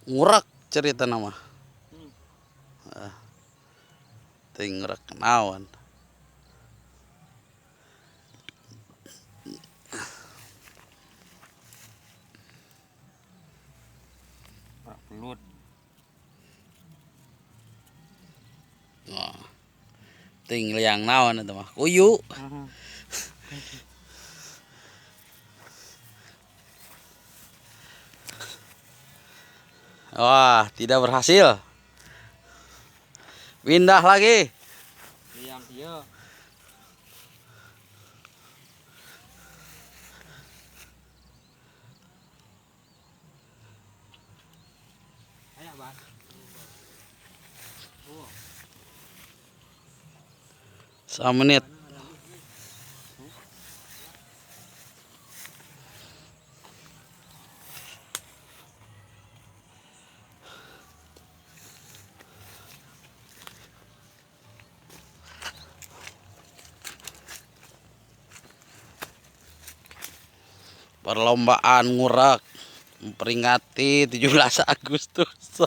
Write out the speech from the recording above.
ngurak cerita nama. Ting ngurak naon. Pelut. Oh. Ting liang naon itu mah. Kuyu. Wah, tidak berhasil. Pindah lagi. Liang iya. Ayo, Bang. Semenit. Perlombaan ngurak memperingati 17 Agustus.